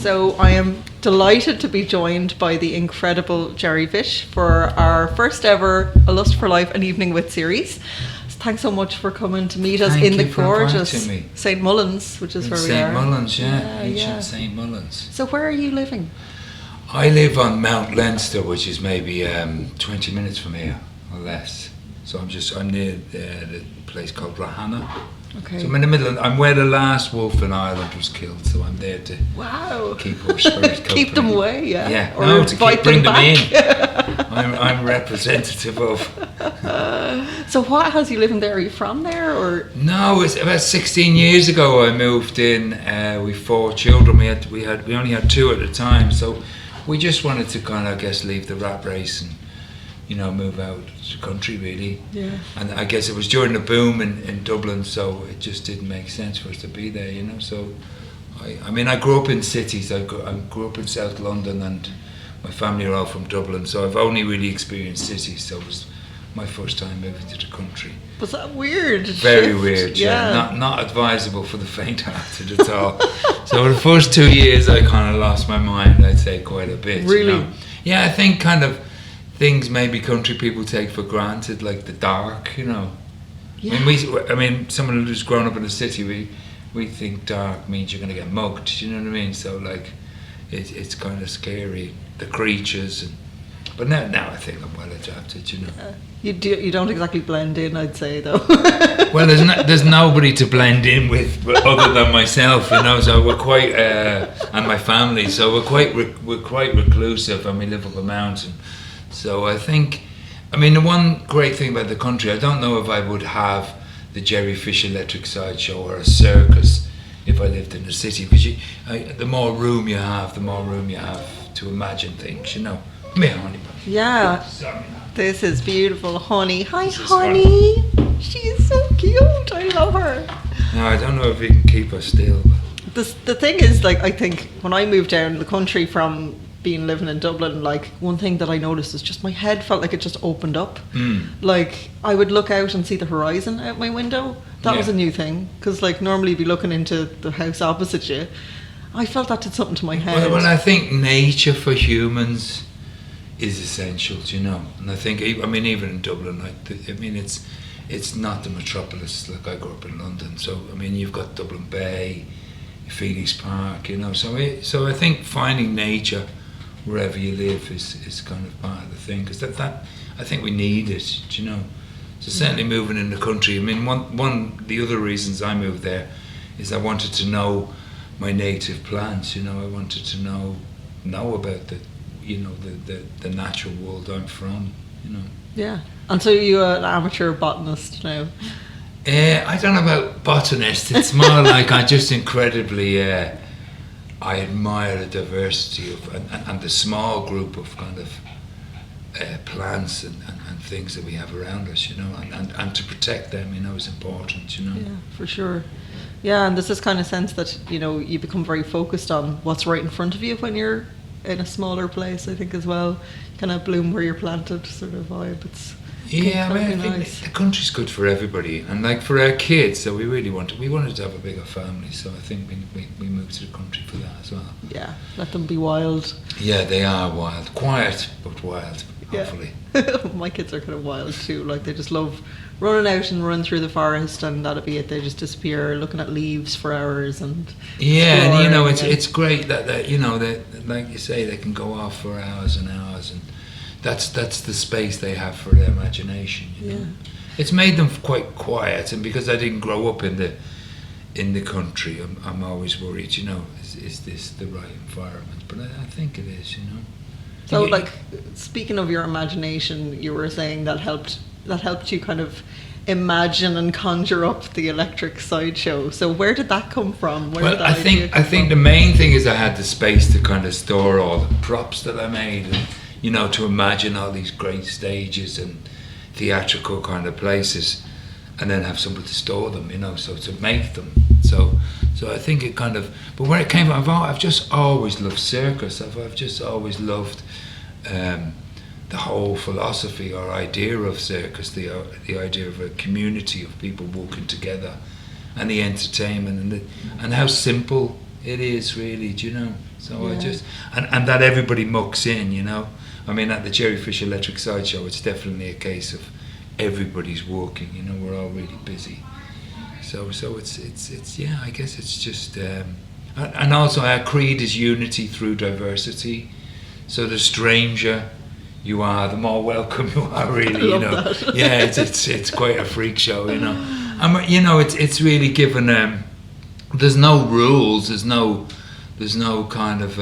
So I am delighted to be joined by the incredible Jerry Fish for our first ever A Lust for Life, an Evening with series. Thanks so much for coming to meet us in the gorgeous St Mullins, which is where we are. St Mullins, ancient St Mullins. So where are you living? I live on Mount Leinster, which is maybe 20 minutes from here or less. So I'm near the place called Rahana. Okay. So I'm in the middle. I'm where the last wolf in Ireland was killed. So I'm there to keep our spirit company. Keep them away, yeah. Yeah, or no, to bring them in. back. I'm representative of. So what has you living there? Are you from there or? No, it's about 16 years ago I moved in. With 4 children. We only had 2 at the time. So we just wanted to kind of, I guess, leave the rat race and, move out to the country really. Yeah. And I guess it was during the boom in Dublin, so it just didn't make sense for us to be there, So I grew up in cities. I grew up in South London, and my family are all from Dublin, so I've only really experienced cities. So it was my first time moving to the country. Was that weird? Very shift? weird, yeah. Not advisable for the faint-hearted at all. So the first 2 years I kind of lost my mind, I'd say, quite a bit. Really? Yeah, I think kind of things maybe country people take for granted, like the dark, Yeah. I mean, someone who's grown up in the city, we think dark means you're going to get mugged, you know what I mean? So like, it's kind of scary, the creatures, but now I think I'm well adapted, You don't exactly blend in, I'd say, though. Well, there's nobody to blend in with other than myself, So we're quite and my family. So we're quite reclusive, and we live up a mountain. So I think, the one great thing about the country, I don't know if I would have the Jerry Fish Electric Sideshow or a circus if I lived in the city, because the more room you have, to imagine things, Come here, honey. Yeah. Sorry. This is beautiful, honey. Hi, honey. She's so cute. I love her. No, I don't know if we can keep her still. The thing is, I think when I moved down to the country from living in Dublin, one thing that I noticed is just my head felt like it just opened up. I would look out and see the horizon out my window. That was a new thing, because normally you'd be looking into the house opposite you. I felt that did something to my head. Well, I think nature for humans is essential, and I think even in Dublin, it's not the metropolis. I grew up in London, so you've got Dublin Bay, Phoenix Park, so I think finding nature wherever you live is kind of part of the thing, because that I think we need it, So certainly moving in the country, one the other reasons I moved there is I wanted to know my native plants, I wanted to know about the natural world I'm from, Yeah. And so you're an amateur botanist now? I don't know about botanist. It's more like I just incredibly I admire the diversity of and the small group of kind of plants and things that we have around us, and to protect them, is important, Yeah, for sure. Yeah, and there's this kind of sense that, you become very focused on what's right in front of you when you're in a smaller place, I think, as well. Kind of bloom where you're planted sort of vibe. I think the country's good for everybody, and for our kids. So we wanted to have a bigger family. So I think we moved to the country for that as well. Yeah, let them be wild. Yeah, they are wild, quiet but wild. Hopefully. Yeah. My kids are kind of wild too. They just love running out and running through the forest, and that'll be it. They just disappear, looking at leaves for hours and. Yeah, and it's great that that like you say, they can go off for hours and hours, and that's the space they have for their imagination. Yeah. It's made them quite quiet, and because I didn't grow up in the country, I'm always worried. Is this the right environment? But I think it is. So, speaking of your imagination, you were saying that helped you kind of imagine and conjure up the electric sideshow. So where did that come from? I think the main thing is I had the space to kind of store all the props that I made, and to imagine all these great stages and theatrical kind of places, and then have somewhere to store them, so to make them. So I think it kind of, but where it came from, I've just always loved circus. I've just always loved the whole philosophy or idea of circus, the idea of a community of people walking together, and the entertainment and how simple It is really, do you know? So I Yeah. just and that everybody mucks in, you know. I mean, at the Jerry Fisher Electric Sideshow, it's definitely a case of everybody's working. You know, we're all really busy. So it's yeah. I guess it's just and also our creed is unity through diversity. So the stranger you are, the more welcome you are. Really, I love you know. that. Yeah, it's quite a freak show, you know. And you know, it's really given. There's no rules. There's no kind of.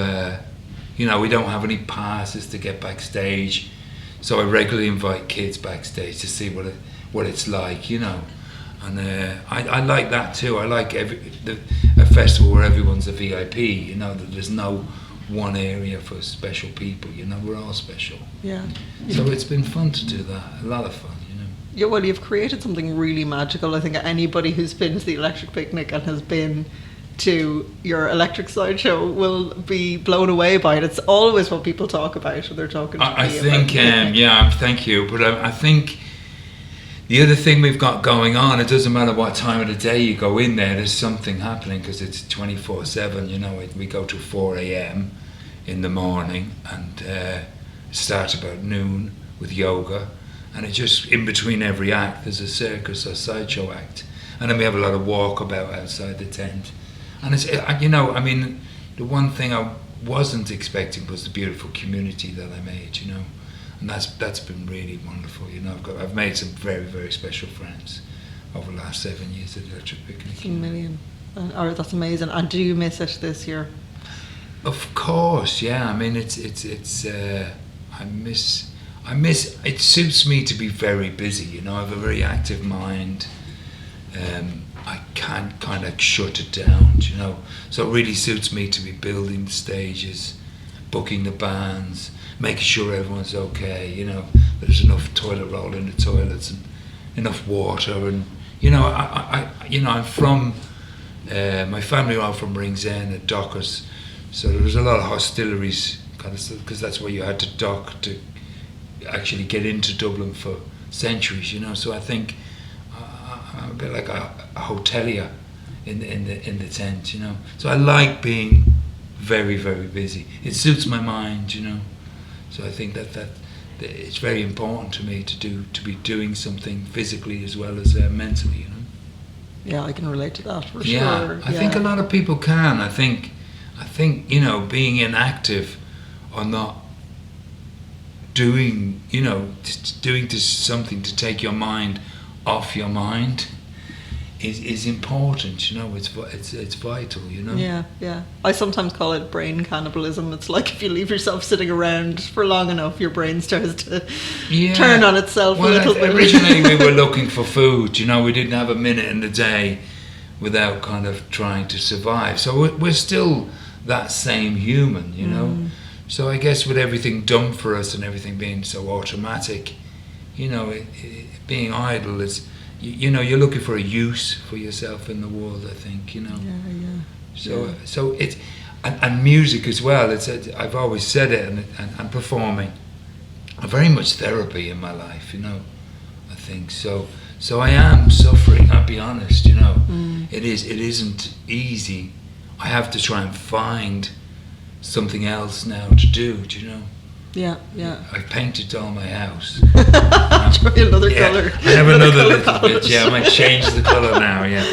You know, we don't have any passes to get backstage, so I regularly invite kids backstage to see what it's like, you know. And I like that too. I like a festival where everyone's a VIP. You know, that there's no one area for special people. You know, we're all special. Yeah. So it's been fun to do that. A lot of fun, you know. Yeah, well, you've created something really magical. I think anybody who's been to the Electric Picnic and has been to your Electric Sideshow will be blown away by it. It's always what people talk about when they're talking to I me think, yeah, thank you. But I think the other thing we've got going on, it doesn't matter what time of the day you go in there's something happening because it's 24/7. You know, we go to 4 a.m. in the morning and start about noon with yoga, and it just in between every act there's a circus or sideshow act, and then we have a lot of walkabout outside the tent. And it's, you know, I mean, the one thing I wasn't expecting was the beautiful community that I made, you know, and that's been really wonderful. You know, I've made some very, very special friends over the last 7 years at the Electric Picnic. A million. That's amazing. And do you miss it this year? Of course, yeah. I mean, it's I miss. It suits me to be very busy. You know, I have a very active mind. I can't kind of shut it down, you know. So it really suits me to be building the stages, booking the bands, making sure everyone's okay, you know. There's enough toilet roll in the toilets and enough water, and you know, I'm from. My family are all from Ringsend and Dockers, so there was a lot of hostilities, kind of, because that's where you had to dock to actually get into Dublin for centuries, you know. So I think. I'm a bit like a hotelier in the tent, you know. So I like being very, very busy. It suits my mind, you know. So I think that it's very important to me to be doing something physically as well as mentally, you know. Yeah, I can relate to that for Yeah, sure. I think a lot of people can. I think you know, being inactive or not doing, you know, doing something to take your mind off your mind is important, you know. It's vital, you know. Yeah. I sometimes call it brain cannibalism. It's like if you leave yourself sitting around for long enough, your brain starts to turn on itself a little bit. Originally we were looking for food, you know. We didn't have a minute in the day without kind of trying to survive. So we're still that same human, you know. So I guess with everything done for us and everything being so automatic, you know, being idle is, you know, you're looking for a use for yourself in the world, I think, you know. Yeah. So it's, and music as well, I've always said it, and performing are very much therapy in my life, you know, I think. So I am suffering, I'll be honest, you know. It isn't easy. I have to try and find something else now to do you know. Yeah. I've painted all my house. Try another colour. I have another little bit, yeah. I might change the colour now, yeah.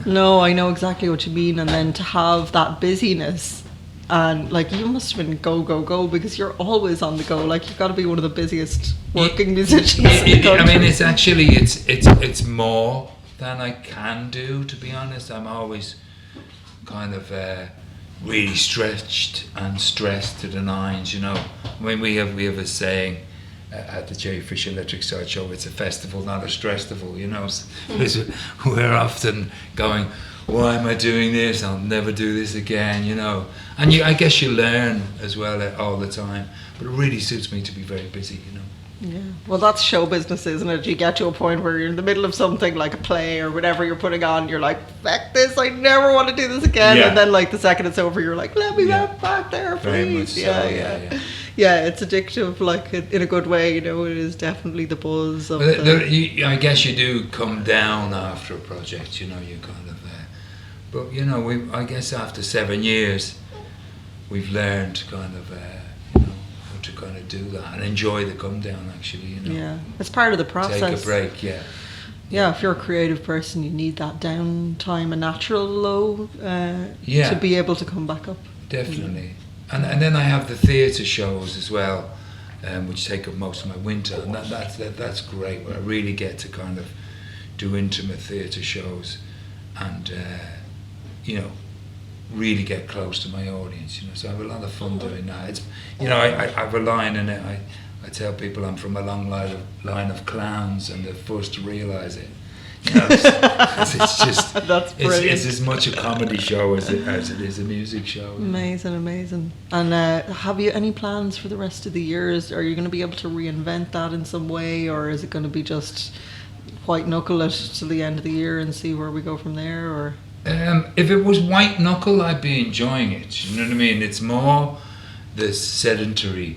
No, I know exactly what you mean. And then to have that busyness, and like you must have been go because you're always on the go. Like you've got to be one of the busiest working musicians in the country. I mean, it's actually it's more than I can do, to be honest. I'm always kind of really stretched and stressed to the nines, you know. I mean, we have a saying at the Jerry Fisher Electric Sideshow, it's a festival, not a stress-tival, you know. We're often going, why am I doing this? I'll never do this again, you know. And I guess you learn as well all the time, but it really suits me to be very busy, you know. Yeah, well, that's show business, isn't it? You get to a point where you're in the middle of something like a play or whatever you're putting on, you're like, fuck this, I never want to do this again. Yeah. And then like the second it's over, you're like, let me back there, please. Very much so, yeah. Yeah, it's addictive, like in a good way, you know. It is definitely the buzz of I guess you do come down after a project, you know. You kind of But you know, I guess after 7 years, we've learned kind of, you know, how to kind of do that and enjoy the come down. Actually, you know. Yeah, it's part of the process. Take a break. Yeah. Yeah, if you're a creative person, you need that downtime, a natural low, Yeah. to be able to come back up. Definitely. And then I have the theatre shows as well, which take up most of my winter, and that's great. Where I really get to kind of do intimate theatre shows, and you know, really get close to my audience. You know, so I have a lot of fun doing that. It's, you know, I have a line in it. I tell people I'm from a long line of clowns, and they're first to realise it. You know, it's just That's brilliant. it's as much a comedy show as it is a music show. Amazing. And have you any plans for the rest of the years? Are you going to be able to reinvent that in some way, or is it going to be just white knuckle it till the end of the year and see where we go from there? Or if it was white knuckle, I'd be enjoying it. You know what I mean? It's more the sedentary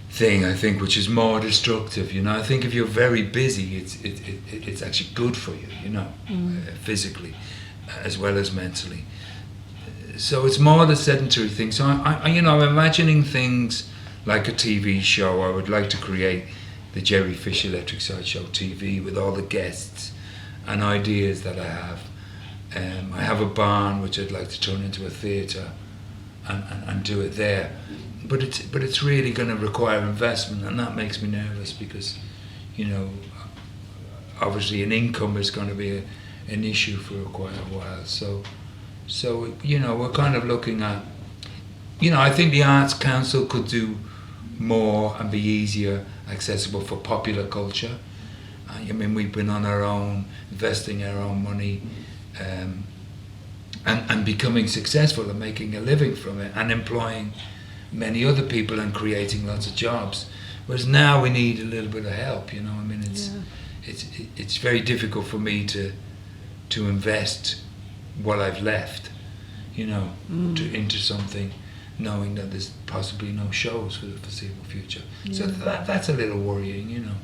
thing, I think, which is more destructive. You know, I think if you're very busy, it's actually good for you. You know, physically as well as mentally. So it's more the sedentary thing. So I you know, I'm imagining things like a TV show. I would like to create the Jerry Fisher Electric Sideshow TV with all the guests and ideas that I have. I have a barn which I'd like to turn into a theatre and do it there. But it's really going to require investment, and that makes me nervous because, you know, obviously an income is going to be an issue for quite a while. So you know, we're kind of looking at, you know, I think the Arts Council could do more and be easier accessible for popular culture. I mean, we've been on our own, investing our own money, and becoming successful and making a living from it and employing many other people and creating lots of jobs. Whereas now we need a little bit of help. You know, I mean, it's very difficult for me to invest what I've left, you know, into something, knowing that there's possibly no shows for the foreseeable future. So that's a little worrying, you know.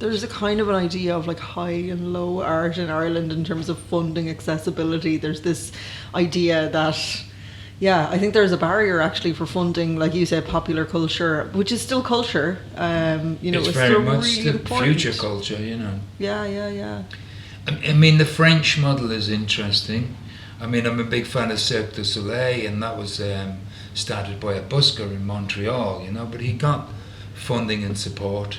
there's a kind of an idea of like high and low art in Ireland in terms of funding accessibility. There's this idea that, yeah, I think there's a barrier actually for funding, like you said, popular culture, which is still culture. You know, it's it's very still much really the important. future culture, you know. Yeah. I mean, the French model is interesting. I mean, I'm a big fan of Cirque du Soleil, and that was started by a busker in Montreal, you know, but he got funding and support,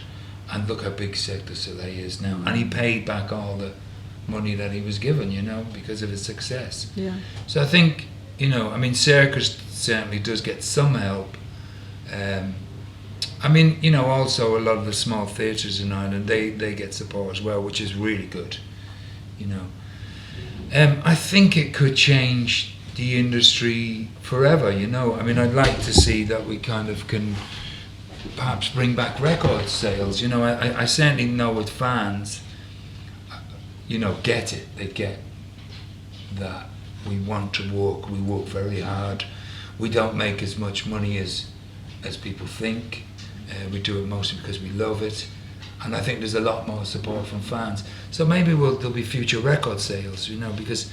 and look how big Cirque du Soleil is now. And he paid back all the money that he was given, you know, because of his success. Yeah. So I think, you know, I mean, Circus certainly does get some help. I mean, you know, also a lot of the small theatres in Ireland, they get support as well, which is really good, you know. I think it could change the industry forever, you know. I mean, I'd like to see that we kind of can perhaps bring back record sales, you know. I certainly know with fans, you know, get it. They get that we want to work, we work very hard. We don't make as much money as people think. We do it mostly because we love it. And I think there's a lot more support from fans. So maybe there'll be future record sales, you know, because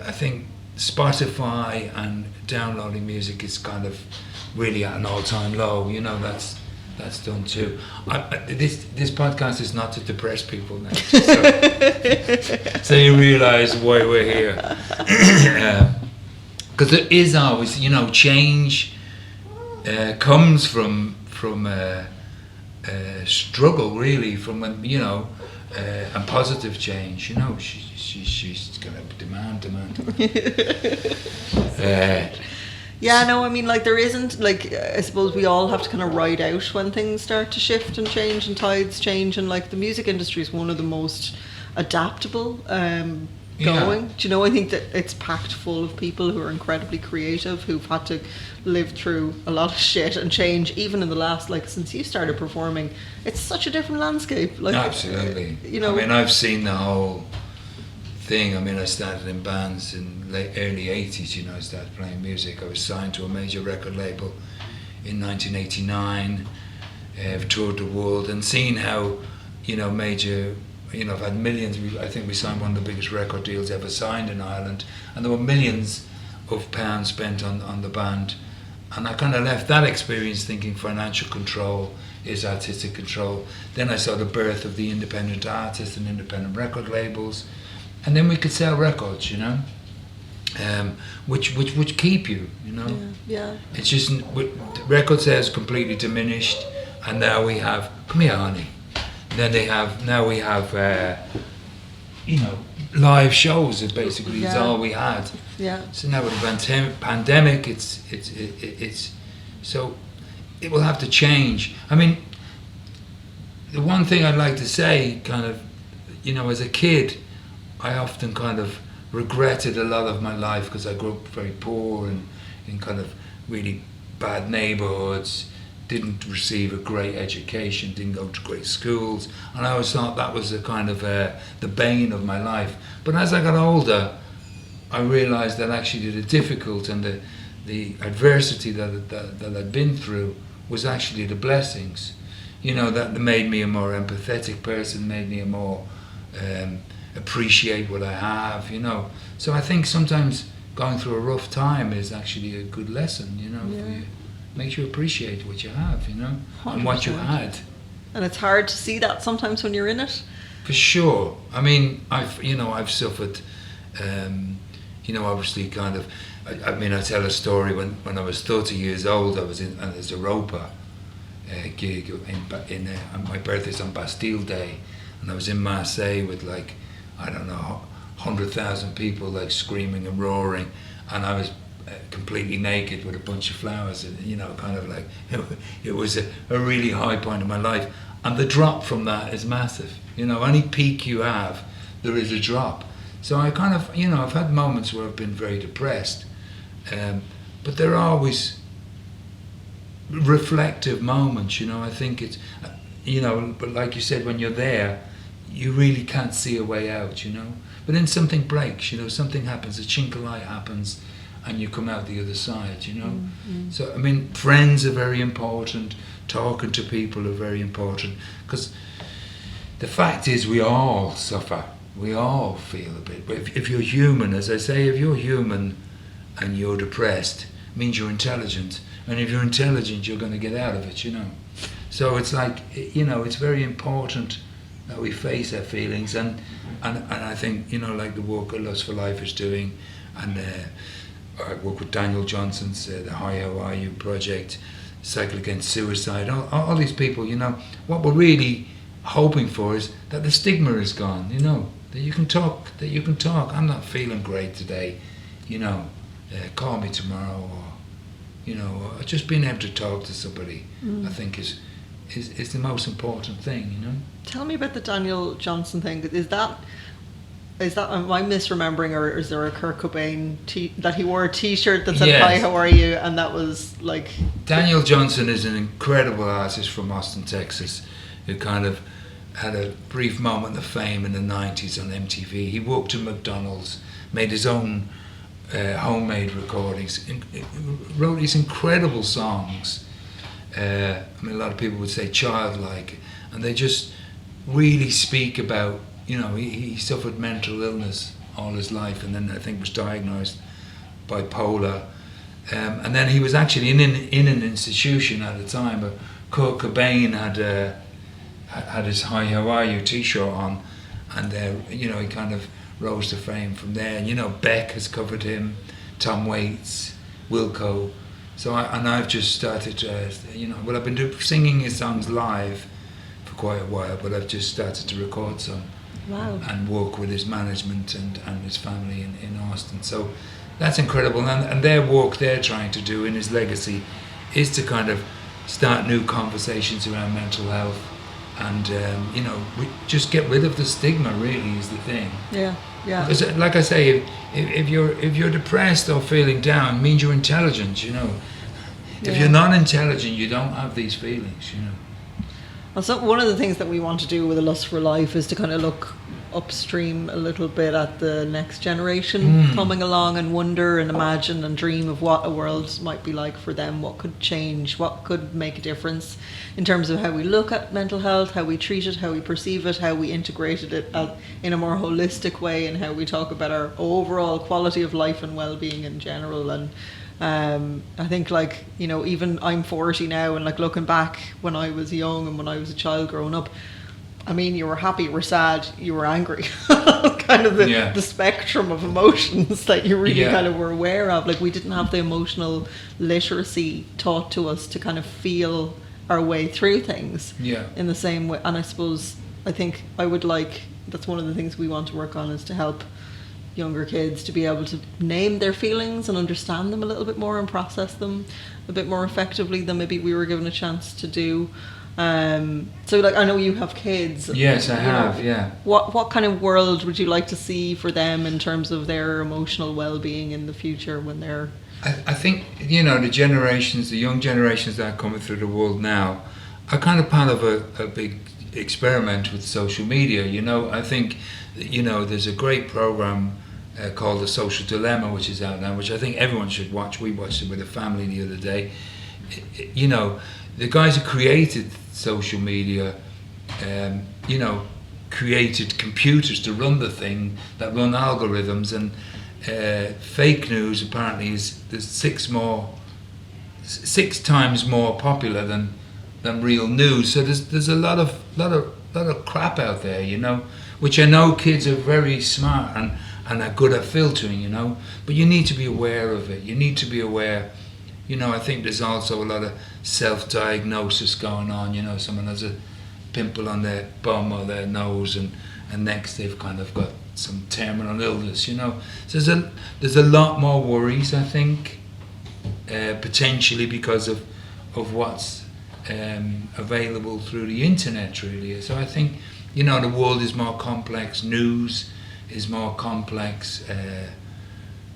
I think Spotify and downloading music is kind of really at an all-time low. You know, that's done too. This podcast is not to depress people now. So you realise why we're here. Because there is always, you know, change comes from struggle, really, from when, you know, and positive change, you know. She's gonna demand. Yeah, no, I mean, like, there isn't, like, I suppose we all have to kind of ride out when things start to shift and change and tides change, and like the music industry is one of the most adaptable going. Do you know, I think that it's packed full of people who are incredibly creative, who've had to live through a lot of shit and change, even in the last, like, since you started performing, it's such a different landscape. Like, absolutely. You know, I mean, I've seen the whole thing. I mean, I started in bands in early 80s, you know. I started playing music. I was signed to a major record label in 1989. I've toured the world and seen how, you know, major you know, I've had millions. I think we signed one of the biggest record deals ever signed in Ireland, and there were millions of pounds spent on the band. And I kind of left that experience thinking financial control is artistic control. Then I saw the birth of the independent artist and independent record labels, and then we could sell records, you know, which keep you, you know. Yeah. It's just record sales completely diminished, and now we have come here, honey. Then now we have you know, live shows. Is basically is all we had. Yeah. So now with the pandemic, it's so it will have to change. I mean, the one thing I'd like to say, kind of, you know, as a kid, I often kind of regretted a lot of my life because I grew up very poor and in kind of really bad neighborhoods, didn't receive a great education, didn't go to great schools, and I always thought that was a kind of the bane of my life. But as I got older, I realized that actually the difficult and the adversity that I'd been through was actually the blessings, you know, that made me a more empathetic person, made me a more appreciate what I have, you know. So I think sometimes going through a rough time is actually a good lesson, you know. For you. Makes you appreciate what you have, you know, 100%. And what you had. And it's hard to see that sometimes when you're in it. For sure. I mean, I've suffered, you know, obviously kind of, I mean, I tell a story when I was 30 years old, I was in as a roper gig in my birthday's on Bastille Day, and I was in Marseille with like, I don't know, 100,000 people like screaming and roaring, and I was completely naked with a bunch of flowers, and you know, kind of like it was a really high point in my life, and the drop from that is massive. You know, any peak you have, there is a drop. So I kind of, you know, I've had moments where I've been very depressed, but there are always reflective moments, you know. I think it's, you know, but like you said, when you're there, you really can't see a way out, you know. But then something breaks, you know, something happens, a chink of light happens, and you come out the other side, you know. Mm-hmm. So, I mean, friends are very important, talking to people are very important, because the fact is we all suffer, we all feel a bit. But if you're human, as I say, if you're human and you're depressed, it means you're intelligent. And if you're intelligent, you're going to get out of it, you know. So it's like, you know, it's very important that we face our feelings. And I think, you know, like the work that Lust for Life is doing, and I work with Daniel Johnson's the Hi How Are You project, Cycle Against Suicide, all these people, you know, what we're really hoping for is that the stigma is gone, you know, that you can talk, I'm not feeling great today, you know, call me tomorrow, or, you know, or just being able to talk to somebody, I think is the most important thing, you know. Tell me about the Daniel Johnson thing. Is that am I misremembering, or is there a Kurt Cobain that he wore a T-shirt that said yes. Hi, how are you, and that was like... Daniel Johnson is an incredible artist from Austin, Texas, who kind of had a brief moment of fame in the 90s on MTV. He worked at McDonald's, made his own homemade recordings, wrote these incredible songs. I mean, a lot of people would say childlike, and they just really speak about, you know, he suffered mental illness all his life, and then I think was diagnosed bipolar, and then he was actually in an institution at the time. But Kurt Cobain had his Hi How Are You T-shirt on, and you know, he kind of rose to fame from there. And you know, Beck has covered him, Tom Waits, Wilco. So I've just started, you know, well, I've been singing his songs live for quite a while, but I've just started to record some. Wow. And work with his management and his family in Austin. So that's incredible. And their work they're trying to do in his legacy is to kind of start new conversations around mental health, and you know, we just get rid of the stigma, really, is the thing. Yeah. Because like I say, if you're depressed or feeling down, it means you're intelligent, you know. If you're not intelligent, you don't have these feelings, you know. Well, so one of the things that we want to do with a Lust for Life is to kind of look upstream a little bit at the next generation coming along and wonder and imagine and dream of what a world might be like for them, what could change, what could make a difference in terms of how we look at mental health, how we treat it, how we perceive it, how we integrated it in a more holistic way, and how we talk about our overall quality of life and well-being in general. And I think, like, you know, even I'm 40 now, and like looking back when I was young and when I was a child growing up, I mean, you were happy, you were sad, you were angry. Kind of the spectrum of emotions that you really kind of were aware of. Like, we didn't have the emotional literacy taught to us to kind of feel our way through things in the same way. And I suppose, I think I would like, that's one of the things we want to work on, is to help younger kids to be able to name their feelings and understand them a little bit more and process them a bit more effectively than maybe we were given a chance to do. So, like, I know you have kids. Yes, I have. Yeah. What kind of world would you like to see for them in terms of their emotional well-being in the future when they're? I think, you know, the young generations that are coming through the world now are kind of part of a big experiment with social media. You know, I think, you know, there's a great program called The Social Dilemma, which is out now, which I think everyone should watch. We watched it with a family the other day. You know, the guys who created social media, you know, created computers to run the thing, that run algorithms, and fake news apparently is 6 times more popular than real news. So there's a lot of crap out there, you know, which I know kids are very smart and are good at filtering, you know, but you need to be aware of it. You need to be aware. You know, I think there's also a lot of self-diagnosis going on. You know, someone has a pimple on their bum or their nose, and next they've kind of got some terminal illness. You know, so there's a lot more worries, I think, potentially because of what's available through the internet, really. So I think, you know, the world is more complex. News is more complex.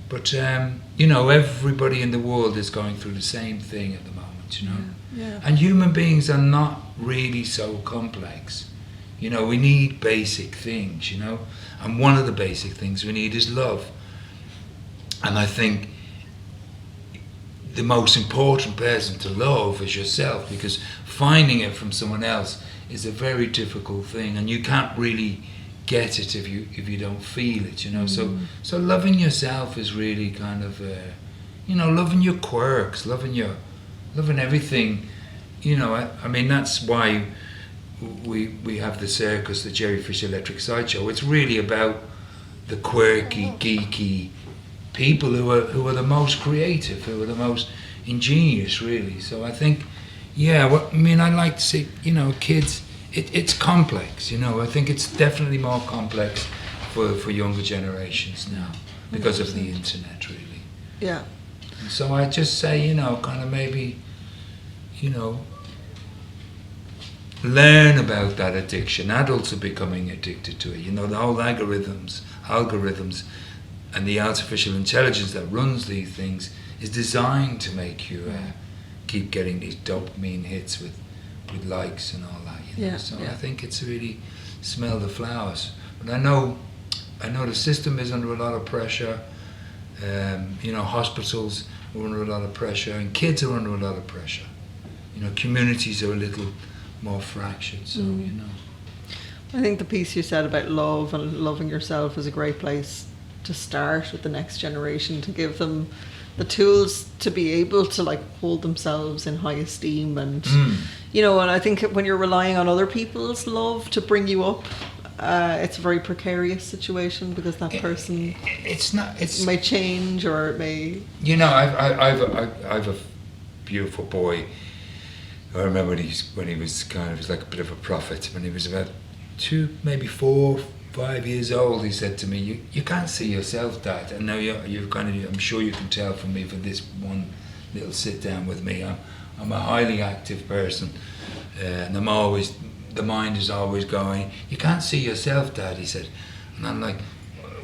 But, you know, everybody in the world is going through the same thing at the moment, you know. Yeah. And human beings are not really so complex. You know, we need basic things, you know. And one of the basic things we need is love. And I think the most important person to love is yourself, because finding it from someone else is a very difficult thing, and you can't really get it if you don't feel it, you know. So loving yourself is really kind of you know, loving your quirks, loving everything, you know. I mean, that's why we have the circus, the Jerry Fisher Electric Sideshow. It's really about the quirky, geeky people who are the most creative, who are the most ingenious, really. So I think, I mean, I'd like to see, you know, kids. It's complex, you know. I think it's definitely more complex for younger generations now because of the internet, really. Yeah. And so I just say, you know, kind of maybe, you know, learn about that addiction. Adults are becoming addicted to it. You know, the whole algorithms, and the artificial intelligence that runs these things is designed to make you keep getting these dopamine hits with likes and all that. You know? So I think it's really smell the flowers. But I know the system is under a lot of pressure. You know, hospitals are under a lot of pressure, and kids are under a lot of pressure. You know, communities are a little more fractured. So you know, I think the piece you said about love and loving yourself is a great place to start with the next generation, to give them the tools to be able to, like, hold themselves in high esteem. And you know, and I think when you're relying on other people's love to bring you up, it's a very precarious situation, because that person it may change, or it may, you know. I've a beautiful boy. I remember when he was kind of like a bit of a prophet. When he was about 2, maybe 4, 5 years old, he said to me, "You can't see yourself, Dad." And now you've kind of, I'm sure you can tell from me for this one little sit down with me. I'm a highly active person, and the mind is always going. "You can't see yourself, Dad," he said. And I'm like,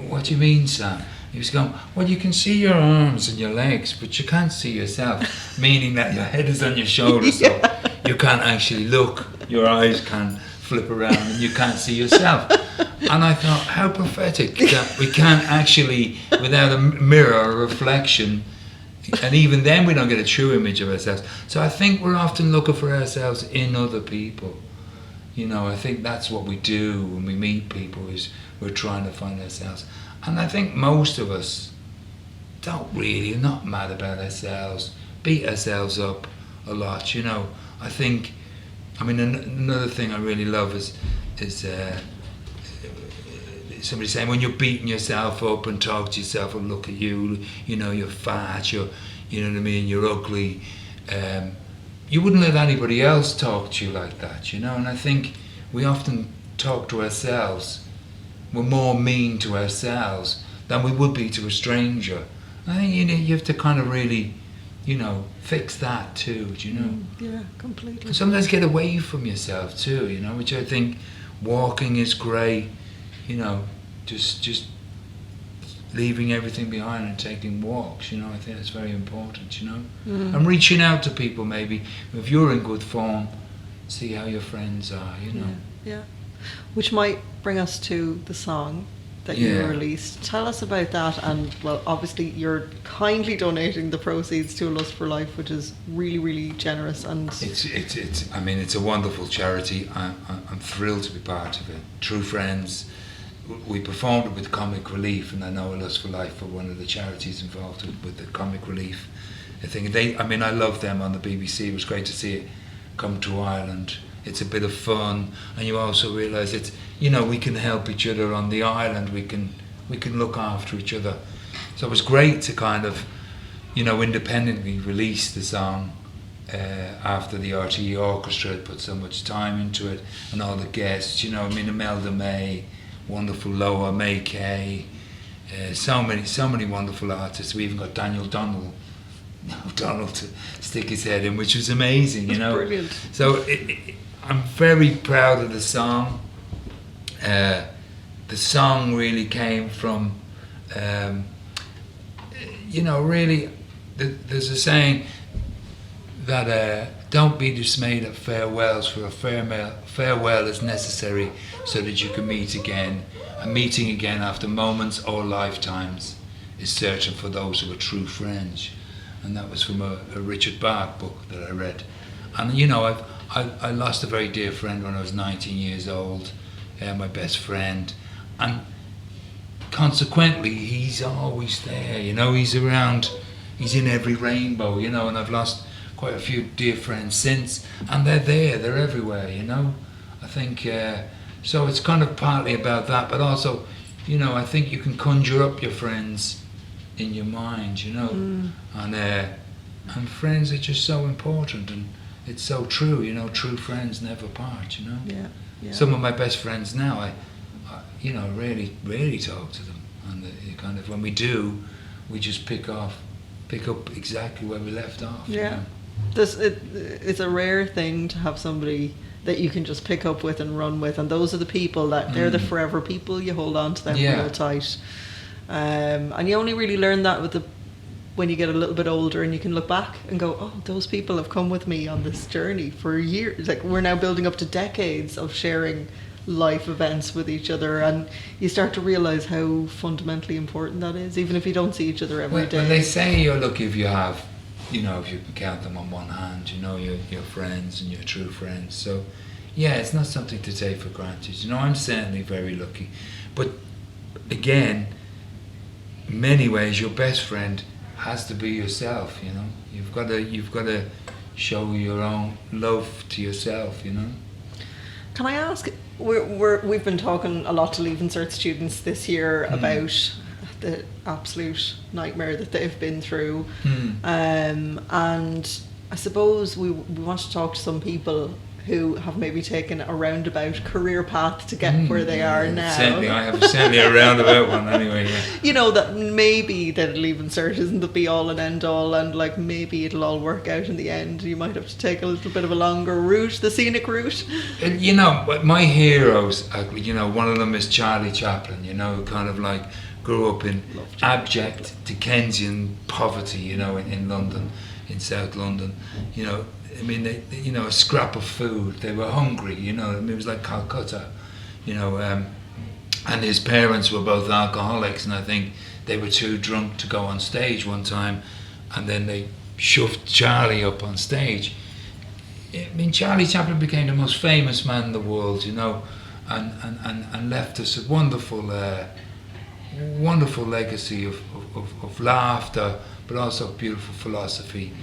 "What do you mean, son?" He was going, "Well, you can see your arms and your legs, but you can't see yourself," meaning that your head is on your shoulders, so you can't actually look. Your eyes can't flip around, and you can't see yourself. And I thought, how pathetic that we can't actually, without a mirror or a reflection, and even then we don't get a true image of ourselves. So I think we're often looking for ourselves in other people. You know, I think that's what we do when we meet people, is we're trying to find ourselves. And I think most of us don't really, not mad about ourselves, beat ourselves up a lot, you know. I think, I mean, another thing I really love is somebody saying, when you're beating yourself up and talk to yourself and look at you, you know, you're fat, you know what I mean, you're ugly, you wouldn't let anybody else talk to you like that, you know. And I think we often talk to ourselves, we're more mean to ourselves than we would be to a stranger. I think you have to kind of really, you know, fix that too, do you know? Yeah, completely. And sometimes get away from yourself too, you know, which I think walking is great, you know, just leaving everything behind and taking walks, you know. I think that's very important, you know. And reaching out to people, maybe, if you're in good form, see how your friends are, you know. Yeah. Which might bring us to the song that you released. Tell us about that. And, well, obviously you're kindly donating the proceeds to A Lust for Life, which is really, really generous. And it's I mean, it's a wonderful charity. I'm thrilled to be part of it. True Friends, we performed it with Comic Relief, and I know A Lust for Life are one of the charities involved with the Comic Relief. I think I love them on the BBC. It was great to see it come to Ireland. It's a bit of fun, and you also realise it's, you know, we can help each other on the island. We can look after each other. So it was great to kind of, you know, independently release the song after the RTE Orchestra had put so much time into it, and all the guests. You know, I mean, Imelda May, wonderful Loa, May Kay, so many wonderful artists. We even got Daniel Donald to stick his head in, which was amazing, you know. Brilliant. So I'm very proud of the song. The song really came from, you know, really, there's a saying that don't be dismayed at farewells, for a farewell is necessary so that you can meet again. And meeting again after moments or lifetimes is certain for those who are true friends. And that was from a Richard Bach book that I read. And, you know, I lost a very dear friend when I was 19 years old, my best friend. And consequently, he's always there, you know, he's around, he's in every rainbow, you know, and I've lost quite a few dear friends since, and they're there, they're everywhere, you know. I think, so it's kind of partly about that, but also, you know, I think you can conjure up your friends in your mind, you know, and friends are just so important, and it's so true, you know. True friends never part, you know. Yeah. Some of my best friends now, I you know, really talk to them, and kind of, when we do, we just pick up exactly where we left off. Yeah, you know? It's a rare thing to have somebody that you can just pick up with and run with, and those are the people that they're the forever people. You hold on to them real tight. And you only really learn that when you get a little bit older, and you can look back and go, oh, those people have come with me on this journey for years. Like, we're now building up to decades of sharing life events with each other, and you start to realise how fundamentally important that is, even if you don't see each other every day. Well, they say you're lucky if you have, you know, if you can count them on one hand, you know, your friends and your true friends. So, yeah, it's not something to take for granted. You know, I'm certainly very lucky. But, again, in many ways, your best friend has to be yourself, you know. You've got to show your own love to yourself, you know. Can I ask, we've been talking a lot to Leaving Cert students this year about the absolute nightmare that they've been through, and I suppose we want to talk to some people who have maybe taken a roundabout career path to get where they are now. Certainly, I have certainly a roundabout one anyway. Yeah. You know, that maybe that Leaving Cert isn't the be all and end all, and like maybe it'll all work out in the end. You might have to take a little bit of a longer route, the scenic route. You know, my heroes, you know, one of them is Charlie Chaplin. You know, kind of like grew up in abject Dickensian poverty. You know, in London, in South London. You know. I mean, you know, a scrap of food. They were hungry, you know. I mean, it was like Calcutta, you know. and his parents were both alcoholics, and I think they were too drunk to go on stage one time, and then they shoved Charlie up on stage. I mean, Charlie Chaplin became the most famous man in the world, you know, and left us a wonderful legacy of laughter, but also beautiful philosophy.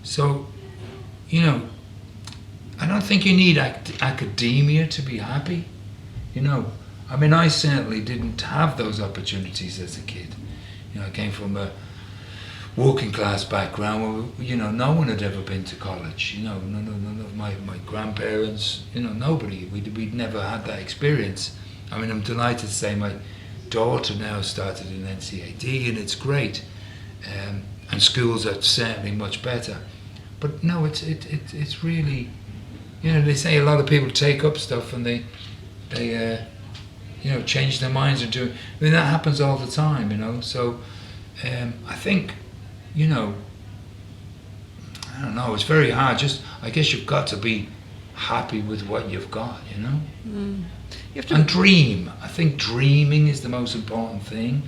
So, you know, I don't think you need academia to be happy, you know. I mean, I certainly didn't have those opportunities as a kid. You know, I came from a working class background where, you know, no one had ever been to college. You know, none of my grandparents, you know, nobody. We'd never had that experience. I mean, I'm delighted to say my daughter now started in NCAD, and it's great. And schools are certainly much better. But no, it's really, you know, they say a lot of people take up stuff and they you know, change their minds and do. I mean, that happens all the time, you know. So I think, you know, I don't know. It's very hard. I guess you've got to be happy with what you've got, you know. You have to dream. I think dreaming is the most important thing.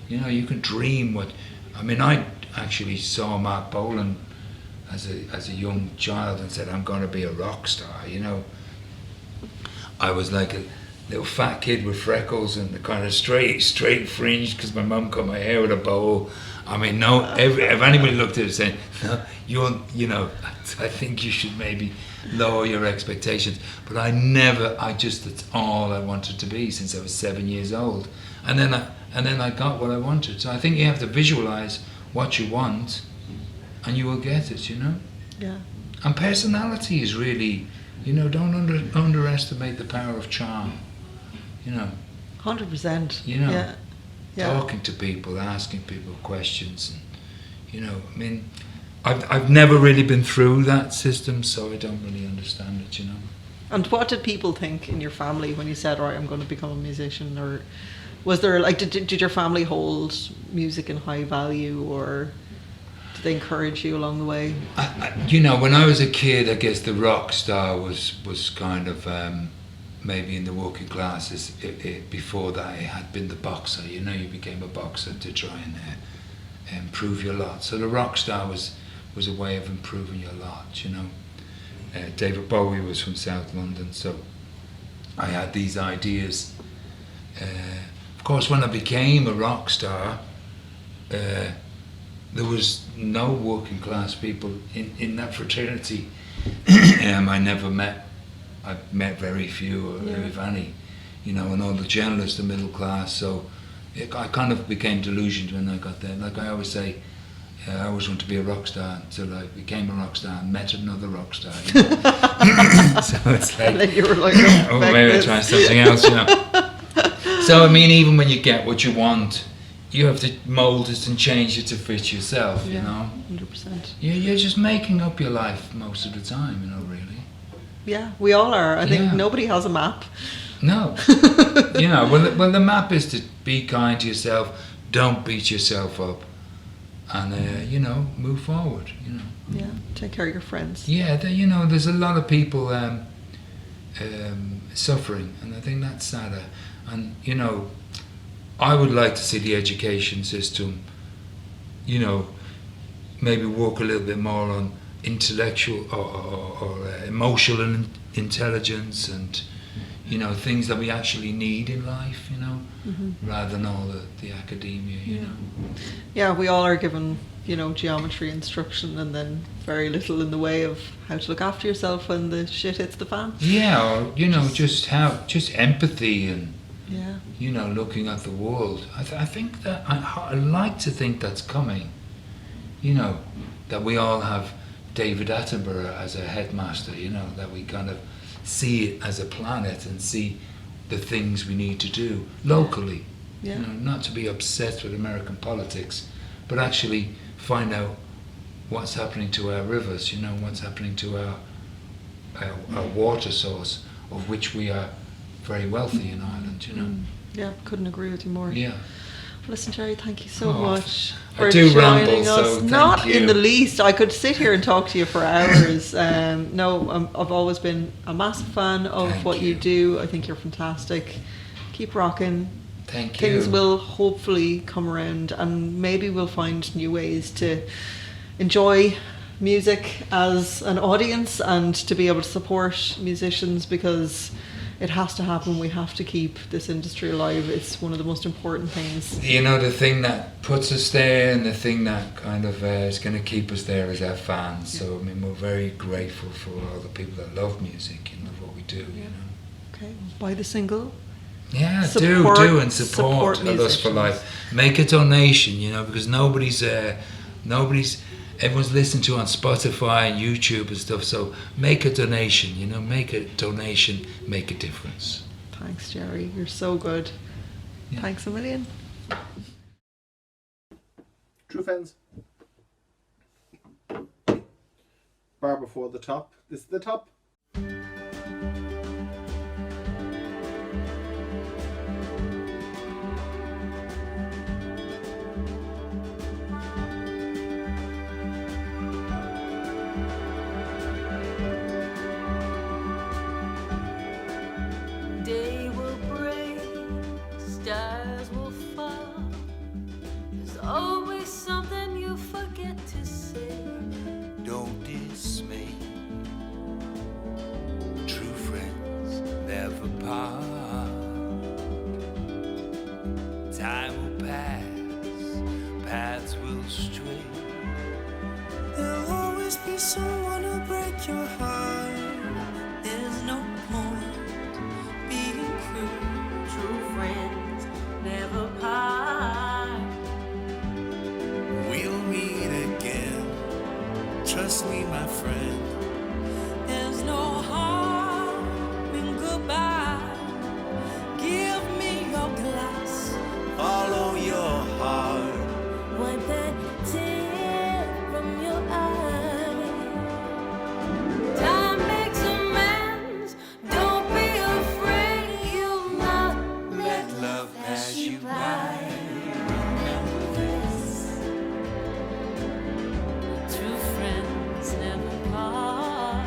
You know, you can dream what. I mean, I actually saw Mark Bolan as a young child and said, "I'm going to be a rock star." You know, I was like a little fat kid with freckles and the kind of straight fringe because my mum cut my hair with a bowl. I mean, if anybody looked at it and said, "No, you know, I think you should maybe lower your expectations." But that's all I wanted to be since I was 7 years old. And then I got what I wanted. So I think you have to visualize what you want, and you will get it, you know? Yeah. And personality is really, you know, don't underestimate the power of charm, you know? 100%. You know? Yeah. Talking to people, asking people questions, and, you know, I mean, I've never really been through that system, so I don't really understand it, you know. And what did people think in your family when you said, "Right, I'm going to become a musician"? Or was there, like, did your family hold music in high value, or did they encourage you along the way? You know, when I was a kid, I guess the rock star was kind of maybe in the working classes. Before that, it had been the boxer. You know, you became a boxer to try and improve your lot. So the rock star was a way of improving your lot, you know. David Bowie was from South London, so I had these ideas. Of course, when I became a rock star, there was no working class people in that fraternity. I've met very few, or if any, you know, and all the journalists, the middle class. So I kind of became delusioned when I got there. Like I always say, I always wanted to be a rock star until I became a rock star and met another rock star. You know? So it's like, And then you were like, oh, maybe I'll try something else, you know. So I mean, even when you get what you want, you have to mould it and change it to fit yourself, you know. 100%. You're just making up your life most of the time, you know, really. Yeah, we all are. I think nobody has a map. No. You know, well, the map is to be kind to yourself, don't beat yourself up, and, you know, move forward, you know. Yeah, take care of your friends. Yeah, you know, there's a lot of people suffering, and I think that's sadder. And, you know, I would like to see the education system, you know, maybe work a little bit more on intellectual or emotional intelligence and, you know, things that we actually need in life, you know, rather than all the academia, you know. Yeah, we all are given, you know, geometry instruction and then very little in the way of how to look after yourself when the shit hits the fan. Yeah, or, you know, just empathy and, yeah, you know, looking at the world. I think that, I like to think that's coming, you know, that we all have David Attenborough as a headmaster, you know, that we kind of see it as a planet and see the things we need to do locally. Yeah. You know, not to be obsessed with American politics, but actually find out what's happening to our rivers, you know, what's happening to our water source, of which we are very wealthy in Ireland, you know. Yeah, couldn't agree with you more. Yeah. Listen, Jerry, thank you so much I for do joining ramble, us. so thank Not you. in the least. I could sit here and talk to you for hours. I've always been a massive fan of Thank what you you. do. I think you're fantastic. Keep rocking. Thank you. Things will hopefully come around, and maybe we'll find new ways to enjoy music as an audience and to be able to support musicians, because it has to happen. We have to keep this industry alive. It's one of the most important things. You know, the thing that puts us there and the thing that kind of is going to keep us there is our fans. So, I mean, we're very grateful for all the people that love music and love what we do, you know. Okay, buy the single. Yeah, Support- do and support support Us for musicians. Life. Make a donation, you know, because everyone's listening to on Spotify and YouTube and stuff, so make a donation, you know, make a donation, make a difference. Thanks, Jerry. You're so good. Yeah. Thanks a million. True friends. Bar before the top. This is the top. Day will break, stars will fall. There's always something you forget to say. Don't dismay. True friends never part. Time will pass, paths will stray. There'll always be someone who'll break your heart. There's no point being cruel. True friends never part. We'll meet again. Trust me, my friend. There's no harm in goodbye. Give me your glass. Follow your heart. Wipe that tear from your eye. Time makes amends. Don't be afraid. You'll not let Love pass you by. Remember this. True friends never part.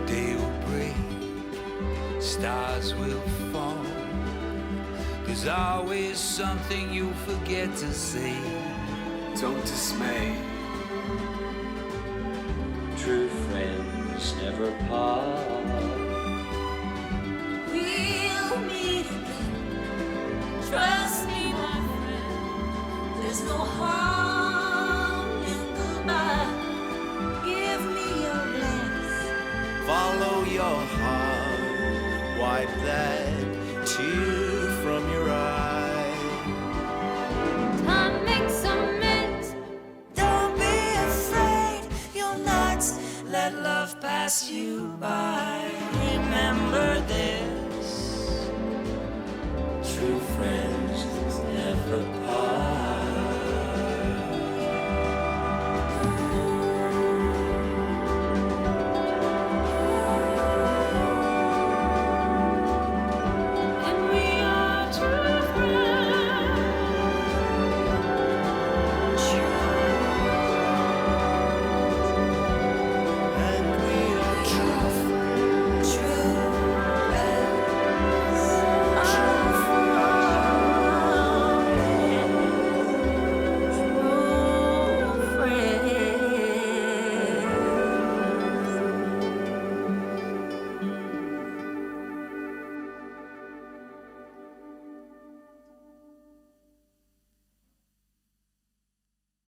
Day will break, stars will fall. There's always something you forget to say. Don't dismay. True friends never part. We'll meet again. Trust me, my friend. There's no harm in goodbye. Give me your glass. Follow your heart, wipe that